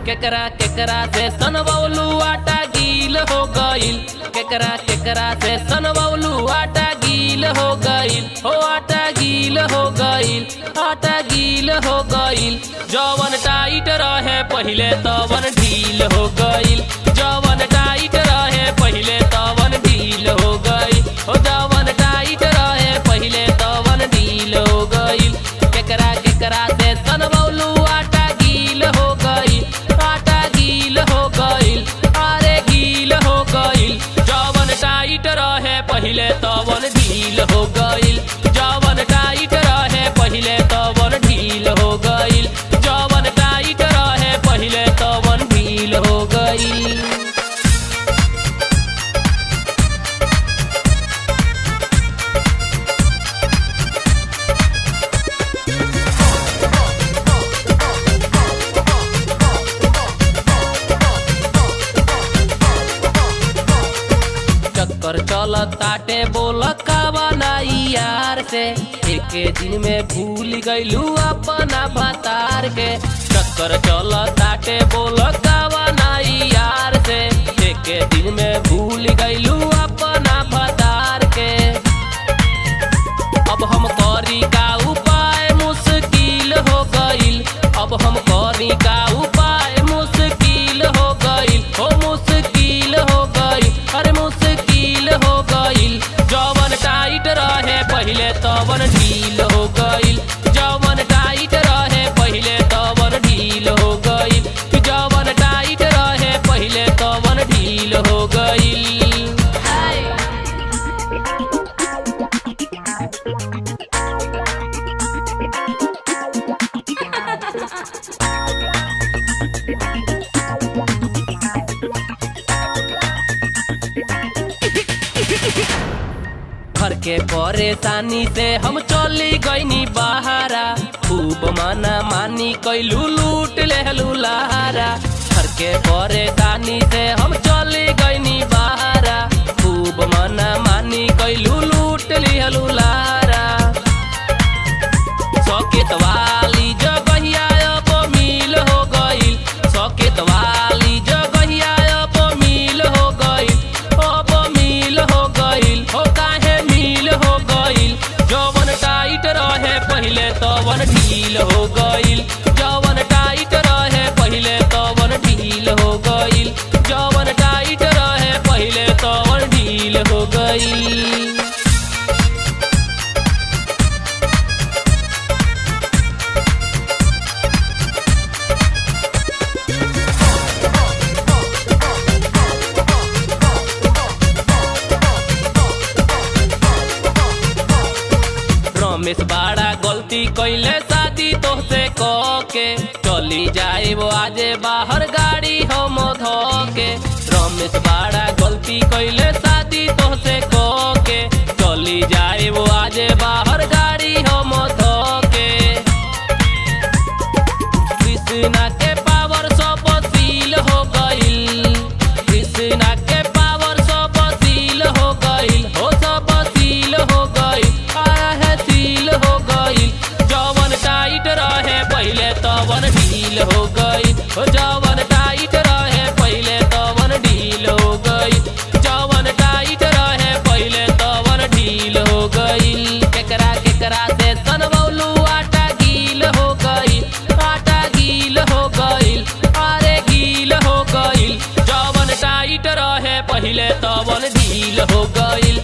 केकरा केकरा से सनबौलू आटा गील हो गईल। केकरा केकरा से सनबौलू आटा गील हो गईल। हो आटा गील हो गईल, आटा गील हो गईल। जवन टाइट रहे पहिले तवन ढील हो गईल। जवन टाइट रहे पहिले तवन ढील हो गईल। हो जवन टाइट रहे पहिले तवन ढील हो गईल। केकरा केकरा से सनबौलू आटा गील हो गईल। आटा गील हो गईल, अरे गील हो गईल। जवन टाइट रहे पहिले तवन ढील हो गईल। जवन टाइट रहे पहिले तवन ढील हो गईल। जवन टाइट रहे पहिले तवन ढील हो गईल। चक्कर चलत ताटे बोल का बनाई यार से। एके दिन में भूल गईलू अपना भतार के। चक्कर चलत ताटे बोल का बनाई यार से। एके दिन में भूल गईलू अपना भतार के। अब हम करी का उपाय मुश्किल हो गईल। अब हम करी का उपाय मुश्किल हो गईल। हो मुश्किल हो गईल, अरे मुश्किल हो गईल। जवन टाइट रहे पहिले तवन ढील हो गईल। जवन टाइट रहे पहिले तवन ढील हो गईल। जवन टाइट रहे पहिले तवन ढील हो गईल। घर के परेशानी से हम चली गईनी बहारा। खूब माना मानी कैलू लूट लेहलू लहारा। घर के परेशानी से हम चली गईनी बहारा। खूब माना मानी कैलू लूट लेहलू लहारा। सौकेत वाली जगहिया अब मिल हो गईल। सौकेत वाली जगहिया अब मिल हो गईल। अब मिल हो गईल, हो काहे मिल हो गईल। जवन टाइट रहे पहिले तवन ढील हो गईल। जवन टाइट रहे पहिले तवन ढील हो गईल। जवन टाइट रहे पहिले तवन ढील हो गईल। रमेश बड़ा गलती कैले शादी तोहसे के। चली जाए वो आजे बाहर गाड़ी हम धोके। रमेश बड़ा गलती कैले शादी तोहसे के। चली जाए वो आजे बाहर गाड़ी हम धोके। कृष्णा के पावर सब सील हो गईल। कृष्णा के पावर सब सील हो गईल। हो सब सील हो गईल, सील हो गईल। जवन टाइट रहे पहिले तवन ढील हो गईल। जवन टाइट रहे पहिले तवन ढील हो गईल। जवन टाइट रहे पहिले तवन ढील हो गईल। केकरा केकरा से सनबौलू आटा गील हो गईल। आटा गील हो गईल, अरे गील हो गईल। जवन टाइट रहे पहिले तवन ढील हो गईल।